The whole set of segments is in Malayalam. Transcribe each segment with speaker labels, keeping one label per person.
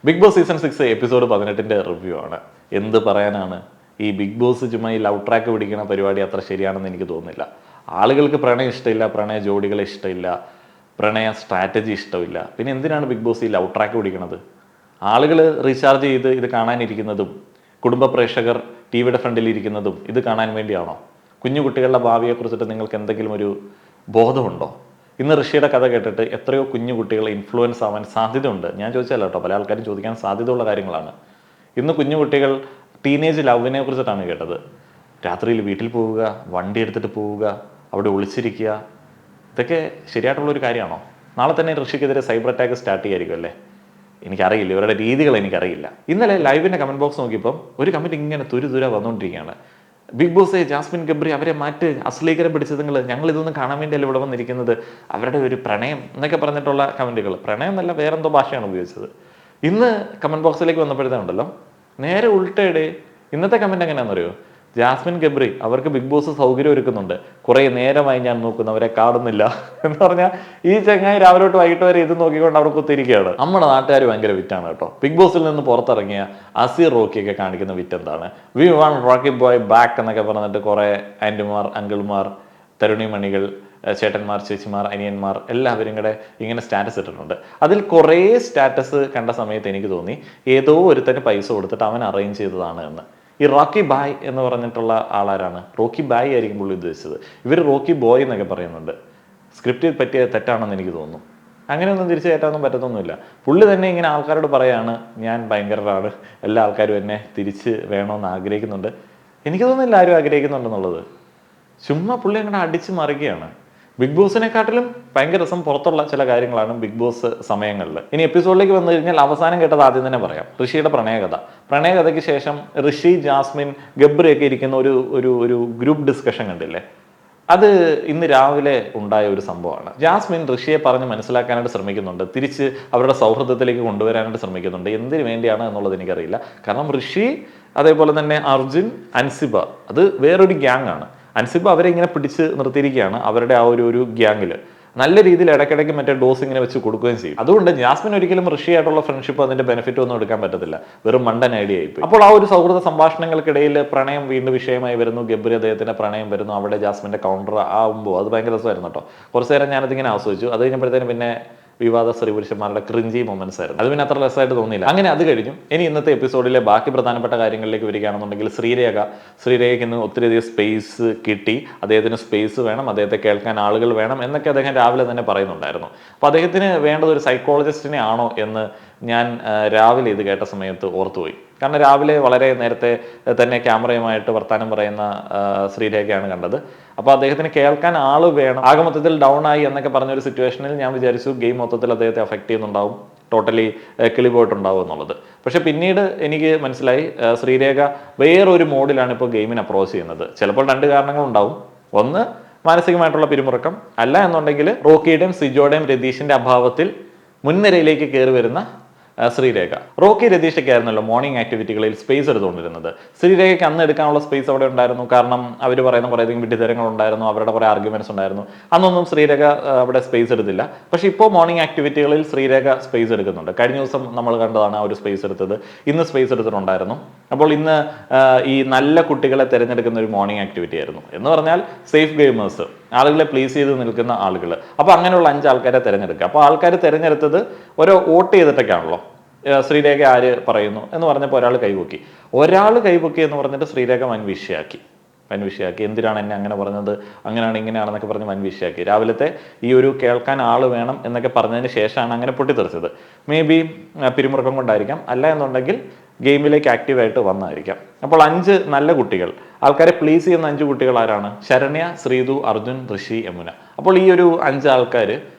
Speaker 1: Big Boss season 6 episode 18 review ആണ്. എന്ത് പറയാനാണ്, ഈ ബിഗ് ബോസ് ചുമ്മാ ഈ ലവ് ട്രാക്ക് പിടിക്കുന്ന പരിപാടി അത്ര ശരിയാണെന്ന് എനിക്ക് തോന്നുന്നില്ല. ആളുകൾക്ക് പ്രണയം ഇഷ്ടമില്ല, പ്രണയ ജോഡികളെ ഇഷ്ടമില്ല, പ്രണയ സ്ട്രാറ്റജി ഇഷ്ടമില്ല. പിന്നെ എന്തിനാണ് ബിഗ് ബോസ് ഈ ലവ് ട്രാക്ക് പിടിക്കുന്നത്? ആളുകൾ റീചാർജ് ചെയ്ത് ഇത് കാണാനിരിക്കുന്നതും കുടുംബ പ്രേക്ഷകർ ടി വിയുടെ ഫ്രണ്ടിൽ ഇരിക്കുന്നതും ഇത് കാണാൻ വേണ്ടിയാണോ? കുഞ്ഞു കുട്ടികളുടെ ഭാവിയെക്കുറിച്ചിട്ട് നിങ്ങൾക്ക് എന്തെങ്കിലും ഒരു ബോധമുണ്ടോ? ഇന്ന് ഋഷിയുടെ കഥ കേട്ടിട്ട് എത്രയോ കുഞ്ഞു കുട്ടികൾ ഇൻഫ്ലുവൻസ് ആവാൻ സാധ്യതയുണ്ട്. ഞാൻ ചോദിച്ചല്ല കേട്ടോ, പല ആൾക്കാരും ചോദിക്കാൻ സാധ്യതയുള്ള കാര്യങ്ങളാണ്. ഇന്ന് കുഞ്ഞു കുട്ടികൾ ടീനേജ് ലവിനെ കുറിച്ചിട്ടാണ് കേട്ടത്. രാത്രിയിൽ വീട്ടിൽ പോവുക, വണ്ടി എടുത്തിട്ട് പോവുക, അവിടെ ഒളിച്ചിരിക്കുക, ഇതൊക്കെ ശരിയായിട്ടുള്ളൊരു കാര്യമാണോ? നാളെ തന്നെ ഋഷിക്കെതിരെ സൈബർ അറ്റാക്ക് സ്റ്റാർട്ട് ചെയ്യായിരിക്കും അല്ലേ? എനിക്കറിയില്ല, ഇവരുടെ രീതികൾ എനിക്കറിയില്ല. ഇന്നലെ ലൈവിൻ്റെ കമൻറ്റ് ബോക്സ് നോക്കിയപ്പോൾ ഒരു കമൻറ്റ് ഇങ്ങനെ തുരുതുര വന്നുകൊണ്ടിരിക്കുകയാണ്. ബിഗ് ബോസ് ജാസ്മിൻ ഗബ്രി അവരെ മാറ്റ്, അശ്ലീകരം പിടിച്ചത് ഞങ്ങൾ ഇതൊന്നും കാണാൻ വേണ്ടിയല്ല ഇവിടെ വന്നിരിക്കുന്നത്, അവരുടെ ഒരു പ്രണയം എന്നൊക്കെ പറഞ്ഞിട്ടുള്ള കമൻറ്റുകൾ. പ്രണയം എന്നല്ല, വേറെന്തോ ഭാഷയാണ് ഉപയോഗിച്ചത്. ഇന്ന് കമൻറ്റ് ബോക്സിലേക്ക് വന്നപ്പോഴത്തേനുണ്ടല്ലോ നേരെ ഉൾട്ടയുടെ ഇന്നത്തെ കമൻറ്റ് എങ്ങനെയാണെന്നറിയോ? ജാസ്മിൻ ഗബ്രി അവർക്ക് ബിഗ് ബോസ് സൗകര്യം ഒരുക്കുന്നുണ്ട്, കുറേ നേരമായി ഞാൻ നോക്കുന്നവരെ കാണുന്നില്ല എന്ന് പറഞ്ഞാൽ ഈ ചങ്ങായി രാവിലെ തൊട്ട് വൈകിട്ട് വരെ ഇത് നോക്കിക്കൊണ്ട് അവിടെ കുത്തിയിരിക്കുകയാണ്. നമ്മുടെ നാട്ടുകാർ ഭയങ്കര വിറ്റാണ് കേട്ടോ. ബിഗ് ബോസിൽ നിന്ന് പുറത്തിറങ്ങിയ അസീർ റോക്കിയൊക്കെ കാണിക്കുന്ന വിറ്റ് എന്താണ്? We want Rocky boy back എന്നൊക്കെ പറഞ്ഞിട്ട് കുറേ ആൻറ്റിമാർ, അങ്കിൾമാർ, തരുണിമണികൾ, ചേട്ടന്മാർ, ചേച്ചിമാർ, അനിയന്മാർ എല്ലാവരും കൂടെ ഇങ്ങനെ സ്റ്റാറ്റസ് ഇട്ടിട്ടുണ്ട്. അതിൽ കുറേ സ്റ്റാറ്റസ് കണ്ട സമയത്ത് എനിക്ക് തോന്നി ഏതോ ഒരുത്തന് പൈസ കൊടുത്തിട്ട് അവൻ അറേഞ്ച് ചെയ്തതാണ് എന്ന്. ഈ റോക്കി ബായ് എന്ന് പറഞ്ഞിട്ടുള്ള ആളാരാണ്? റോക്കി ബായ് ആയിരിക്കും പുള്ളി ഉദ്ദേശിച്ചത്. ഇവർ റോക്കി ബോയ് എന്നൊക്കെ പറയുന്നുണ്ട്. സ്ക്രിപ്റ്റിൽ പറ്റിയ തെറ്റാണെന്ന് എനിക്ക് തോന്നുന്നു. അങ്ങനെയൊന്നും തിരിച്ചു കയറ്റാനൊന്നും പറ്റത്തൊന്നുമില്ല. പുള്ളി തന്നെ ഇങ്ങനെ ആൾക്കാരോട് പറയാണ്, ഞാൻ ഭയങ്കരമാണ്, എല്ലാ ആൾക്കാരും എന്നെ തിരിച്ച് വേണമെന്ന് ആഗ്രഹിക്കുന്നുണ്ട്. എനിക്ക് തോന്നുന്നില്ല ആരും ആഗ്രഹിക്കുന്നുണ്ടെന്നുള്ളത്. ചുമ്മാ പുള്ളി അങ്ങനെ അടിച്ചു മറിക്കുകയാണ്. ബിഗ് ബോസിനെക്കാട്ടിലും ഭയങ്കര രസം പുറത്തുള്ള ചില കാര്യങ്ങളാണ് ബിഗ് ബോസ് സമയങ്ങളിൽ. ഇനി എപ്പിസോഡിലേക്ക് വന്നു കഴിഞ്ഞാൽ അവസാനം കേട്ടത് ആദ്യം തന്നെ പറയാം. ഋഷിയുടെ പ്രണയകഥയ്ക്ക് ശേഷം ഋഷി, ജാസ്മിൻ, ഗബ്രിയൊക്കെ ഇരിക്കുന്ന ഒരു ഗ്രൂപ്പ് ഡിസ്കഷൻ കണ്ടില്ലേ? അത് ഇന്ന് രാവിലെ ഉണ്ടായ ഒരു സംഭവമാണ്. ജാസ്മിൻ ഋഷിയെ പറഞ്ഞ് മനസ്സിലാക്കാനായിട്ട് ശ്രമിക്കുന്നുണ്ട്, തിരിച്ച് അവരുടെ സൗഹൃദത്തിലേക്ക് കൊണ്ടുവരാനായിട്ട് ശ്രമിക്കുന്നുണ്ട്. എന്തിനു വേണ്ടിയാണ് എന്നുള്ളത് എനിക്കറിയില്ല. കാരണം ഋഷി, അതേപോലെ തന്നെ അർജുൻ, അൻസിബ, അത് വേറൊരു ഗ്യാങ് ആണ്. അൻസിബ അവരെ ഇങ്ങനെ പിടിച്ച് നിർത്തിയിരിക്കുകയാണ് അവരുടെ ആ ഒരു ഗ്യാങ്ങിൽ. നല്ല രീതിയിൽ ഇടയ്ക്കിടയ്ക്ക് മറ്റേ ഡോസ് ഇങ്ങനെ വെച്ച് കൊടുക്കുകയും ചെയ്യും. അതുകൊണ്ട് ജാസ്മിൻ ഒരിക്കലും ഋഷിയായിട്ടുള്ള ഫ്രണ്ട്ഷിപ്പ് അതിന്റെ ബെനിഫിറ്റ് ഒന്നും എടുക്കാൻ പറ്റത്തില്ല. വെറും മണ്ടൻ ഐഡിയ ആയിപ്പോയി. അപ്പോൾ ആ ഒരു സൗഹൃദ സംഭാഷണങ്ങൾക്കിടയിൽ പ്രണയം വീണ്ടും വിഷയമായി വരുന്നു. ഗബ്രി അദ്ദേഹത്തിന്റെ പ്രണയം വരുന്നു. അവിടെ ജാസ്മിന്റെ കൗണ്ടർ ആവുമ്പോൾ അത് ഭയങ്കര രസമായിരുന്നു കേട്ടോ. കുറച്ചു നേരം ഞാനതിങ്ങനെ ആസ്വദിച്ചു. അത് കഴിഞ്ഞപ്പോഴത്തേനും പിന്നെ വിവാദ സ്ത്രീ പുരുഷന്മാരുടെ ക്രിഞ്ചി മൊമെന്റ്സ് ആയിരുന്നു. അത് പിന്നെ അത്ര രസമായിട്ട് തോന്നിയില്ല. അങ്ങനെ അത് കഴിഞ്ഞു. ഇനി ഇന്നത്തെ എപ്പിസോഡിലെ ബാക്കി പ്രധാനപ്പെട്ട കാര്യങ്ങളിലേക്ക് വരികയാണെന്നുണ്ടെങ്കിൽ ശ്രീരേഖയ്ക്ക് ഇന്ന് ഒത്തിരിയധികം സ്പേസ് കിട്ടി. അദ്ദേഹത്തിന് സ്പേസ് വേണം, അദ്ദേഹത്തെ കേൾക്കാൻ ആളുകൾ വേണം എന്നൊക്കെ അദ്ദേഹം രാവിലെ തന്നെ പറയുന്നുണ്ടായിരുന്നു. അപ്പോൾ അദ്ദേഹത്തിന് വേണ്ടത് ഒരു സൈക്കോളജിസ്റ്റിനെ ആണോ എന്ന് ഞാൻ രാവിലെ ഇത് കേട്ട സമയത്ത് ഓർത്തുപോയി. കാരണം രാവിലെ വളരെ നേരത്തെ തന്നെ ക്യാമറയുമായിട്ട് വർത്താനം പറയുന്ന ശ്രീരേഖയാണ് കണ്ടത്. അപ്പോൾ അദ്ദേഹത്തിന് കേൾക്കാൻ ആൾ വേണം. ആകെ മൊത്തത്തിൽ ഡൗൺ ആയി എന്നൊക്കെ പറഞ്ഞൊരു സിറ്റുവേഷനിൽ ഞാൻ വിചാരിച്ചു ഗെയിം മൊത്തത്തിൽ അദ്ദേഹത്തെ അഫക്റ്റ് ചെയ്യുന്നുണ്ടാവും, ടോട്ടലി കിളി പോയിട്ടുണ്ടാവും എന്നുള്ളത്. പക്ഷെ പിന്നീട് എനിക്ക് മനസ്സിലായി ശ്രീരേഖ വേറൊരു മോഡിലാണ് ഇപ്പോൾ ഗെയിമിന് അപ്രോച്ച് ചെയ്യുന്നത്. ചിലപ്പോൾ രണ്ട് കാരണങ്ങളുണ്ടാവും. ഒന്ന്, മാനസികമായിട്ടുള്ള പിരിമുറുക്കം. അല്ല എന്നുണ്ടെങ്കിൽ റോക്കിയുടെയും സിജോയുടെയും രതീഷിന്റെ അഭാവത്തിൽ മുൻനിരയിലേക്ക് കയറി വരുന്ന ശ്രീരേഖ. റോക്കി, രതീഷൊക്കെ ആയിരുന്നല്ലോ മോർണിംഗ് ആക്ടിവിറ്റികളിൽ സ്പേസ് എടുത്തുകൊണ്ടിരുന്നത്. ശ്രീരേഖയ്ക്ക് അന്ന് എടുക്കാനുള്ള സ്പേസ് അവിടെ ഉണ്ടായിരുന്നു. കാരണം അവർ പറയുന്ന കുറേയധികം വിഡ്ഢിത്തരങ്ങൾ ഉണ്ടായിരുന്നു, അവരുടെ കുറേ ആർഗ്യുമെന്റ്സ് ഉണ്ടായിരുന്നു. അന്നൊന്നും ശ്രീരേഖ അവിടെ സ്പേസ് എടുത്തില്ല. പക്ഷെ ഇപ്പോൾ മോർണിംഗ് ആക്ടിവിറ്റികളിൽ ശ്രീരേഖ സ്പേസ് എടുക്കുന്നുണ്ട്. കഴിഞ്ഞ ദിവസം നമ്മൾ കണ്ടതാണ് ആ ഒരു സ്പേസ് എടുത്തത്. ഇന്ന് സ്പേസ് എടുത്തിട്ടുണ്ടായിരുന്നു. അപ്പോൾ ഇന്ന് ഈ നല്ല കുട്ടികളെ തിരഞ്ഞെടുക്കുന്ന ഒരു മോർണിംഗ് ആക്ടിവിറ്റി ആയിരുന്നു. എന്ന് പറഞ്ഞാൽ സേഫ് ഗെയിമേഴ്സ്, ആളുകളെ പ്ലീസ് ചെയ്ത് നിൽക്കുന്ന ആളുകൾ. അപ്പോൾ അങ്ങനെയുള്ള 5 ആൾക്കാരെ തിരഞ്ഞെടുക്കുക. അപ്പോൾ ആൾക്കാർ തിരഞ്ഞെടുത്തത് ഓരോ വോട്ട് ചെയ്തിട്ടൊക്കെയാണല്ലോ. ശ്രീരേഖ ആര് പറയുന്നു എന്ന് പറഞ്ഞപ്പോൾ ഒരാൾ കൈപൊക്കി എന്ന് പറഞ്ഞിട്ട് ശ്രീരേഖ വൻവിഷയാക്കി. എന്തിനാണ് എന്നെ അങ്ങനെ പറഞ്ഞത്, അങ്ങനെയാണ് ഇങ്ങനെയാണെന്നൊക്കെ പറഞ്ഞ് വൻവിഷയാക്കി. രാവിലത്തെ ഈ ഒരു കേൾക്കാൻ ആൾ വേണം എന്നൊക്കെ പറഞ്ഞതിന് ശേഷമാണ് അങ്ങനെ പൊട്ടിത്തെറിച്ചത്. മേ ബി പിരിമുറുക്കം കൊണ്ടായിരിക്കാം, അല്ല എന്നുണ്ടെങ്കിൽ ഗെയിമിലേക്ക് ആക്റ്റീവായിട്ട് വന്നായിരിക്കാം. അപ്പോൾ 5 നല്ല കുട്ടികൾ, ആൾക്കാരെ പ്ലീസ് ചെയ്യുന്ന 5 കുട്ടികൾ ആരാണ്? ശരണ്യ, ശ്രീതു, അർജുൻ, ഋഷി, യമുന. അപ്പോൾ ഈ ഒരു 5 ആൾക്കാർ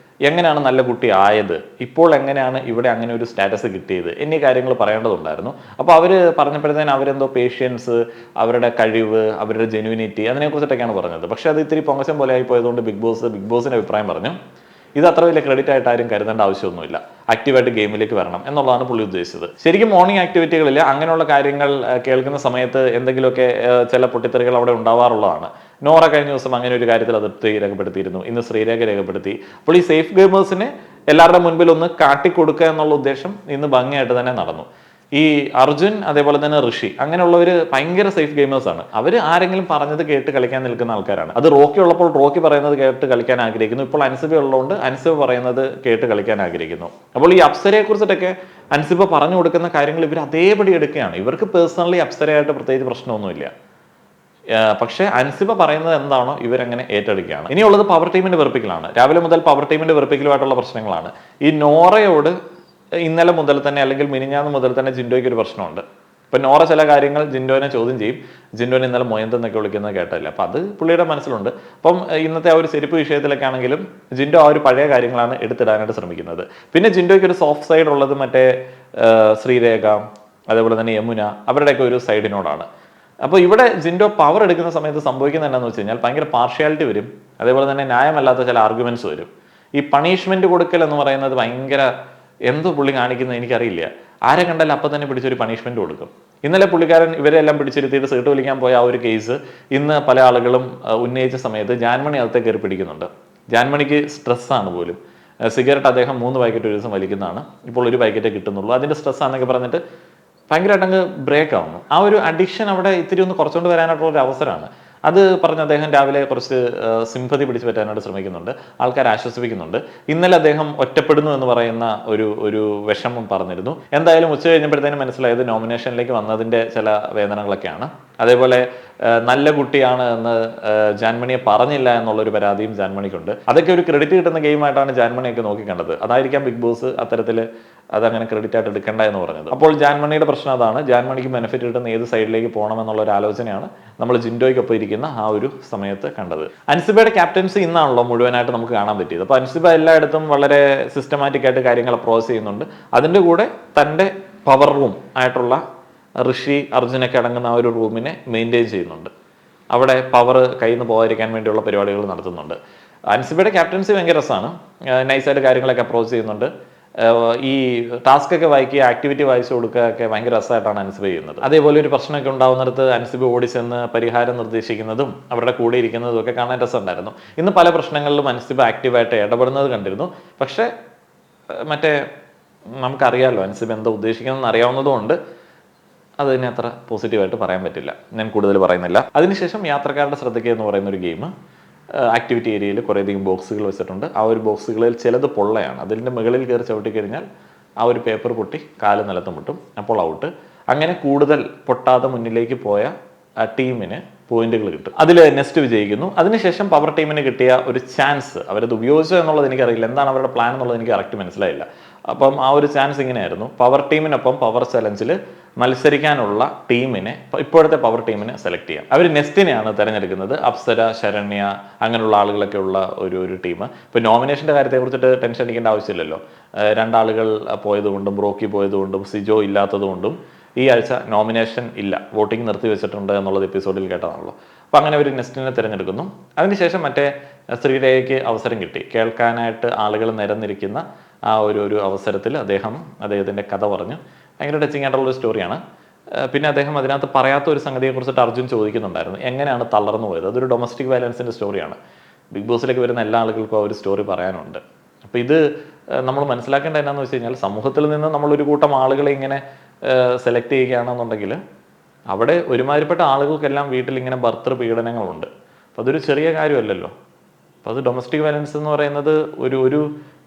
Speaker 1: എങ്ങനെയാണ് നല്ല കുട്ടി ആയത്, ഇപ്പോൾ എങ്ങനെയാണ് ഇവിടെ അങ്ങനെ ഒരു സ്റ്റാറ്റസ് കിട്ടിയത് എന്നീ കാര്യങ്ങൾ പറയേണ്ടതുണ്ടായിരുന്നു. അപ്പോൾ അവർ പറഞ്ഞപ്പോഴത്തേന് അവരെന്തോ പേഷ്യൻസ്, അവരുടെ കഴിവ്, അവരുടെ ജെനുവിനിറ്റി, അതിനെക്കുറിച്ചിട്ടൊക്കെയാണ് പറഞ്ഞത്. പക്ഷെ അത് ഇത്തിരി പൊങ്ങച്ചം പോലെ ആയി പോയതുകൊണ്ട് ബിഗ് ബോസിന്റെ അഭിപ്രായം പറഞ്ഞു ഇത് അത്ര വലിയ ക്രെഡിറ്റ് ആയിട്ട് ആരും കരുതേണ്ട ആവശ്യമൊന്നുമില്ല, ആക്റ്റീവായിട്ട് ഗെയിമിലേക്ക് വരണം എന്നുള്ളതാണ് പുള്ളി ഉദ്ദേശിച്ചത്. ശരിക്കും മോർണിംഗ് ആക്ടിവിറ്റികളിൽ അങ്ങനെയുള്ള കാര്യങ്ങൾ കേൾക്കുന്ന സമയത്ത് എന്തെങ്കിലുമൊക്കെ ചില പൊട്ടിത്തെറികൾ അവിടെ ഉണ്ടാവാറുള്ളതാണ്. നോറ കഴിഞ്ഞ ദിവസം അങ്ങനെ ഒരു കാര്യത്തിൽ അതൃപ്തി രേഖപ്പെടുത്തിയിരുന്നു. ഇന്ന് ശ്രീരേഖ രേഖപ്പെടുത്തി. അപ്പോൾ ഈ സേഫ് ഗെയിമേഴ്സിനെ എല്ലാവരുടെ മുൻപിൽ ഒന്ന് കാട്ടിക്കൊടുക്കുക എന്നുള്ള ഉദ്ദേശം ഇന്ന് ഭംഗിയായിട്ട് തന്നെ നടന്നു. ഈ അർജുൻ അതേപോലെ തന്നെ ഋഷി അങ്ങനെയുള്ളവർ ഭയങ്കര സേഫ് ഗെയിമേഴ്സ് ആണ്. അവർ ആരെങ്കിലും പറഞ്ഞത് കേട്ട് കളിക്കാൻ നിൽക്കുന്ന ആൾക്കാരാണ്. അത് റോക്കി ഉള്ളപ്പോൾ റോക്കി പറയുന്നത് കേട്ട് കളിക്കാൻ ആഗ്രഹിക്കുന്നു. ഇപ്പോൾ അൻസിബ ഉള്ളതുകൊണ്ട് അൻസിബ പറയുന്നത് കേട്ട് കളിക്കാൻ ആഗ്രഹിക്കുന്നു. അപ്പോൾ ഈ അപ്സരയെ കുറിച്ചിട്ടൊക്കെ അൻസിബ പറഞ്ഞു കൊടുക്കുന്ന കാര്യങ്ങൾ ഇവർ അതേപടി എടുക്കുകയാണ്. ഇവർക്ക് പേഴ്സണലി അപ്സരയായിട്ട് പ്രത്യേകിച്ച് പ്രശ്നമൊന്നുമില്ല. പക്ഷേ അൻസിബ പറയുന്നത് എന്താണോ ഇവരങ്ങനെ ഏറ്റെടുക്കുകയാണ്. ഇനിയുള്ളത് പവർ ടീമിന്റെ വെറുപ്പിക്കലാണ്. രാവിലെ മുതൽ പവർ ടീമിന്റെ വെറുപ്പിക്കലുമായിട്ടുള്ള പ്രശ്നങ്ങളാണ്. ഈ നോറയോട് ഇന്നലെ മുതൽ തന്നെ അല്ലെങ്കിൽ മിനിഞ്ഞാന്ന് മുതൽ തന്നെ ജിൻഡോയ്ക്ക് ഒരു പ്രശ്നമുണ്ട്. ഇപ്പൊ നോറ ചില കാര്യങ്ങൾ ജിൻഡോനെ ചോദ്യം ചെയ്യും. ജിൻഡോനെ ഇന്നലെ മൊയന്തെന്നൊക്കെ വിളിക്കുന്നത് കേട്ടില്ല. അപ്പൊ അത് പുള്ളിയുടെ മനസ്സിലുണ്ട്. അപ്പം ഇന്നത്തെ ആ ഒരു ചെരുപ്പ് വിഷയത്തിലൊക്കെ ആണെങ്കിലും ജിൻഡോ ആ ഒരു പഴയ കാര്യങ്ങളാണ് എടുത്തിടാനായിട്ട് ശ്രമിക്കുന്നത്. പിന്നെ ജിൻഡോയ്ക്ക് ഒരു സോഫ്റ്റ് സൈഡ് ഉള്ളത് മറ്റേ ശ്രീരേഖ അതേപോലെ തന്നെ യമുന അവരുടെയൊക്കെ ഒരു സൈഡിനോടാണ്. അപ്പോൾ ഇവിടെ ജിൻഡോ പവർ എടുക്കുന്ന സമയത്ത് സംഭവിക്കുന്നത് എന്താണെന്ന് വെച്ച് കഴിഞ്ഞാൽ ഭയങ്കര പാർഷ്യാലിറ്റി വരും. അതേപോലെ തന്നെ ന്യായമല്ലാത്ത ചില ആർഗ്യുമെന്റ്സ് വരും. ഈ പണിഷ്മെന്റ് കൊടുക്കൽ എന്ന് പറയുന്നത് ഭയങ്കര എന്തോ പുള്ളി കാണിക്കുന്നത് എനിക്കറിയില്ല. ആരെ കണ്ടാലും അപ്പം തന്നെ പിടിച്ചൊരു പണിഷ്മെന്റ് കൊടുക്കും. ഇന്നലെ പുള്ളിക്കാരൻ ഇവരെല്ലാം പിടിച്ചിരുത്തിയിട്ട് സീട്ട് വലിക്കാൻ പോയ ആ ഒരു കേസ് ഇന്ന് പല ആളുകളും ഉന്നയിച്ച സമയത്ത് ജാൻമണി അകത്തെ കയറി പിടിക്കുന്നുണ്ട്. ജാൻമണിക്ക് സ്ട്രെസ്സാണ് പോലും. സിഗരറ്റ് അദ്ദേഹം 3 പാക്കറ്റ് ഒരു ദിവസം വലിക്കുന്നതാണ്. ഇപ്പോൾ 1 പാക്കറ്റേ കിട്ടുന്നുള്ളൂ. അതിന്റെ സ്ട്രെസ്സാന്നൊക്കെ പറഞ്ഞിട്ട് ഭയങ്കരമായിട്ട് അങ്ങ് ബ്രേക്ക് ആവുന്നു. ആ ഒരു അഡിക്ഷൻ അവിടെ ഇത്തിരി ഒന്ന് കുറച്ചുകൊണ്ട് വരാനായിട്ടുള്ള ഒരു അവസരമാണ്. അത് പറഞ്ഞ് അദ്ദേഹം രാവിലെ കുറച്ച് സിംപതി പിടിച്ചു പറ്റാനായിട്ട് ശ്രമിക്കുന്നുണ്ട്. ആൾക്കാരെ ആശ്വസിപ്പിക്കുന്നുണ്ട്. ഇന്നലെ അദ്ദേഹം ഒറ്റപ്പെടുന്നു എന്ന് പറയുന്ന ഒരു വിഷമം പറഞ്ഞിരുന്നു. എന്തായാലും ഉച്ച കഴിഞ്ഞപ്പോഴത്തേനും മനസ്സിലായത് നോമിനേഷനിലേക്ക് വന്നതിന്റെ ചില വേദനകളൊക്കെയാണ്. അതേപോലെ നല്ല കുട്ടിയാണ് എന്ന് ജാൻമണിയെ പറഞ്ഞില്ല എന്നുള്ളൊരു പരാതിയും ജാൻമണിക്കുണ്ട്. അതൊക്കെ ഒരു ക്രെഡിറ്റ് കിട്ടുന്ന ഗെയിമായിട്ടാണ് ജാൻമണിയൊക്കെ നോക്കിക്കണ്ടത്. അതായിരിക്കാം ബിഗ് ബോസ് അത്തരത്തിൽ അതങ്ങനെ ക്രെഡിറ്റ് ആയിട്ട് എടുക്കണ്ട എന്ന് പറഞ്ഞത്. അപ്പോൾ ജാൻമണിയുടെ പ്രശ്നം അതാണ്. ജാൻമണിക്ക് ബെനിഫിറ്റ് കിട്ടുന്ന ഏത് സൈഡിലേക്ക് പോകണം എന്നുള്ള ഒരു ആലോചനയാണ് നമ്മൾ ജിൻഡോയ്ക്കൊപ്പം ഇരിക്കുന്ന ആ ഒരു സമയത്ത് കണ്ടത്. അൻസിബയുടെ ക്യാപ്റ്റൻസി ഇന്നാണല്ലോ മുഴുവനായിട്ട് നമുക്ക് കാണാൻ പറ്റിയത്. അപ്പോൾ അൻസിബ എല്ലായിടത്തും വളരെ സിസ്റ്റമാറ്റിക് ആയിട്ട് കാര്യങ്ങൾ അപ്രോച്ച് ചെയ്യുന്നുണ്ട്. അതിൻ്റെ കൂടെ തൻ്റെ പവർ റൂം ആയിട്ടുള്ള ഋഷി അർജുനൊക്കെ അടങ്ങുന്ന ആ ഒരു റൂമിനെ മെയിൻറ്റെയിൻ ചെയ്യുന്നുണ്ട്. അവിടെ പവർ കയ്യിൽ നിന്ന് പോകാതിരിക്കാൻ വേണ്ടിയുള്ള പരിപാടികൾ നടത്തുന്നുണ്ട്. അൻസിബയുടെ ക്യാപ്റ്റൻസി ഭയങ്കര രസമാണ്. നൈസായിട്ട് കാര്യങ്ങളൊക്കെ അപ്രോച്ച് ചെയ്യുന്നുണ്ട്. ഈ ടാസ്ക് ഒക്കെ വായിക്കുക, ആക്ടിവിറ്റി വായിച്ചു കൊടുക്കുക ഒക്കെ ഭയങ്കര രസമായിട്ടാണ് അൻസിബ ചെയ്യുന്നത്. അതേപോലെ ഒരു പ്രശ്നമൊക്കെ ഉണ്ടാവുന്നിടത്ത് അൻസിബ ഓടിച്ചെന്ന് പരിഹാരം നിർദ്ദേശിക്കുന്നതും അവരുടെ കൂടെ ഇരിക്കുന്നതും ഒക്കെ കാണാൻ രസമുണ്ടായിരുന്നു. ഇന്ന് പല പ്രശ്നങ്ങളിലും അൻസിബ ആക്റ്റീവായിട്ട് ഇടപെടുന്നത് കണ്ടിരുന്നു. പക്ഷേ മറ്റേ നമുക്കറിയാമല്ലോ അൻസിബ എന്താ ഉദ്ദേശിക്കുന്നതെന്ന് അറിയാവുന്നതുകൊണ്ട് അതിനെ അത്ര പോസിറ്റീവായിട്ട് പറയാൻ പറ്റില്ല. ഞാൻ കൂടുതൽ പറയുന്നില്ല. അതിനുശേഷം യാത്രക്കാരുടെ ശ്രദ്ധയ്ക്ക് എന്ന് പറയുന്ന ഒരു ഗെയിം ആക്ടിവിറ്റി ഏരിയയിൽ കുറേയധികം ബോക്സുകൾ വെച്ചിട്ടുണ്ട്. ആ ഒരു ബോക്സുകളിൽ ചിലത് പൊള്ളയാണ്. അതിൻ്റെ മുകളിൽ കയറി ചവിട്ടി കഴിഞ്ഞാൽ ആ ഒരു പേപ്പർ പൊട്ടി കാല് നിലത്ത് മുട്ടും. അപ്പോൾ ഔട്ട്. അങ്ങനെ കൂടുതൽ പൊട്ടാതെ മുന്നിലേക്ക് പോയ ടീമിന് പോയിന്റുകൾ കിട്ടും. അതിൽ നെക്സ്റ്റ് വിജയിക്കുന്നു. അതിനുശേഷം പവർ ടീമിന് കിട്ടിയ ഒരു ചാൻസ് അവരത് ഉപയോഗിച്ചോ എന്നുള്ളത് എനിക്കറിയില്ല. എന്താണ് അവരുടെ പ്ലാൻ എന്നുള്ളത് എനിക്ക് കറക്റ്റ് മനസ്സിലായില്ല. അപ്പം ആ ഒരു ചാൻസ് ഇങ്ങനെയായിരുന്നു. പവർ ടീമിനൊപ്പം പവർ ചലഞ്ചിൽ മത്സരിക്കാനുള്ള ടീമിനെ, ഇപ്പോഴത്തെ പവർ ടീമിനെ സെലക്ട് ചെയ്യാം. അവർ നെസ്റ്റിനെയാണ് തിരഞ്ഞെടുക്കുന്നത്. അപ്സര, ശരണ്യ അങ്ങനെയുള്ള ആളുകളൊക്കെ ഉള്ള ഒരു ടീം. ഇപ്പോൾ നോമിനേഷൻ്റെ കാര്യത്തെ കുറിച്ചിട്ട് ടെൻഷൻ അടിക്കേണ്ട ആവശ്യമില്ലല്ലോ. 2 ആളുകൾ പോയതുകൊണ്ടും ബ്രോക്കി പോയതുകൊണ്ടും സിജോ ഇല്ലാത്തതുകൊണ്ടും ഈ ആഴ്ച നോമിനേഷൻ ഇല്ല, വോട്ടിംഗ് നിർത്തി വെച്ചിട്ടുണ്ട് എന്നുള്ളത് എപ്പിസോഡിൽ കേട്ടതാണല്ലോ. അപ്പം അങ്ങനെ ഒരു നെസ്റ്റിനെ തിരഞ്ഞെടുക്കുന്നു. അതിനുശേഷം മറ്റേ ശ്രീരേഖയ്ക്ക് അവസരം കിട്ടി. കേൾക്കാനായിട്ട് ആളുകൾ നിരന്നിരിക്കുന്ന ആ ഒരു അവസരത്തിൽ അദ്ദേഹത്തിൻ്റെ കഥ പറഞ്ഞു. ഭയങ്കര ടച്ചിങ് ആയിട്ടുള്ളൊരു സ്റ്റോറിയാണ്. പിന്നെ അദ്ദേഹം അതിനകത്ത് പറയാത്ത ഒരു സംഗതിയെക്കുറിച്ചിട്ട് അർജുൻ ചോദിക്കുന്നുണ്ടായിരുന്നു. എങ്ങനെയാണ് തളർന്നു പോയത്? അതൊരു ഡൊമസ്റ്റിക് വയലൻസിൻ്റെ സ്റ്റോറിയാണ്. ബിഗ് ബോസിലേക്ക് വരുന്ന എല്ലാ ആളുകൾക്കും ആ ഒരു സ്റ്റോറി പറയാനുണ്ട്. അപ്പോൾ ഇത് നമ്മൾ മനസ്സിലാക്കേണ്ട എന്നാന്ന് വെച്ച് കഴിഞ്ഞാൽ സമൂഹത്തിൽ നിന്ന് നമ്മളൊരു കൂട്ടം ആളുകളെ ഇങ്ങനെ സെലക്ട് ചെയ്യുകയാണെന്നുണ്ടെങ്കിൽ അവിടെ ഒരുമാതിരിപ്പെട്ട ആളുകൾക്കെല്ലാം വീട്ടിൽ ഇങ്ങനെ ഭർത്തൃ പീഡനങ്ങളുണ്ട്. അപ്പോൾ അതൊരു ചെറിയ കാര്യമല്ലല്ലോ. അപ്പോൾ അത് ഡൊമസ്റ്റിക് വയലൻസ് എന്ന് പറയുന്നത് ഒരു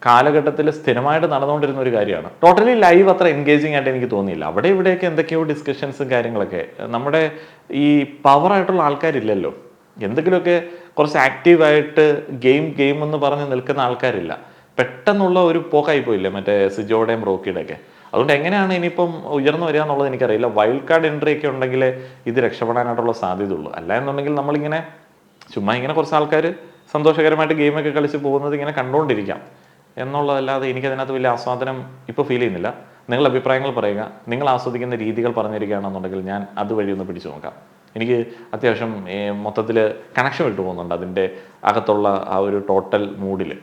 Speaker 1: കാലഘട്ടത്തിൽ സ്ഥിരമായിട്ട് നടന്നുകൊണ്ടിരുന്ന ഒരു കാര്യമാണ്. ടോട്ടലി ലൈവ് അത്ര എൻഗേജിങ് ആയിട്ട് എനിക്ക് തോന്നിയില്ല. അവിടെ ഇവിടെയൊക്കെ എന്തൊക്കെയോ ഡിസ്കഷൻസും കാര്യങ്ങളൊക്കെ. നമ്മുടെ ഈ പവറായിട്ടുള്ള ആൾക്കാരില്ലല്ലോ. എന്തെങ്കിലുമൊക്കെ കുറച്ച് ആക്റ്റീവായിട്ട് ഗെയിം എന്ന് പറഞ്ഞ് നിൽക്കുന്ന ആൾക്കാരില്ല. പെട്ടെന്നുള്ള ഒരു പോക്കായി പോയില്ലേ മറ്റേ സിജോയുടെയും ബ്രോക്കിയുടെയൊക്കെ. അതുകൊണ്ട് എങ്ങനെയാണ് ഇനിയിപ്പം ഉയർന്നു വരിക എന്നുള്ളത് എനിക്കറിയില്ല. വൈൽഡ് കാർഡ് എൻട്രി ഒക്കെ ഉണ്ടെങ്കിൽ ഇത് രക്ഷപ്പെടാനായിട്ടുള്ള സാധ്യതയുള്ളൂ. അല്ല എന്നുണ്ടെങ്കിൽ നമ്മളിങ്ങനെ ചുമ്മാ ഇങ്ങനെ കുറച്ച് ആൾക്കാർ സന്തോഷകരമായിട്ട് ഗെയിമൊക്കെ കളിച്ച് പോകുന്നത് ഇങ്ങനെ കണ്ടുകൊണ്ടിരിക്കാം എന്നുള്ളതല്ലാതെ എനിക്കതിനകത്ത് വലിയ ആസ്വാദനം ഇപ്പോൾ ഫീൽ ചെയ്യുന്നില്ല. നിങ്ങളുടെ അഭിപ്രായങ്ങൾ പറയുക. നിങ്ങൾ ആസ്വദിക്കുന്ന രീതികൾ പറഞ്ഞിരിക്കുകയാണെന്നുണ്ടെങ്കിൽ ഞാൻ അതുവഴി ഒന്ന് പിടിച്ചു നോക്കാം. എനിക്ക് അത്യാവശ്യം മൊത്തത്തിൽ കണക്ഷൻ വിട്ടു പോകുന്നുണ്ട് അതിൻ്റെ അകത്തുള്ള ആ ഒരു ടോട്ടൽ മൂഡിൽ.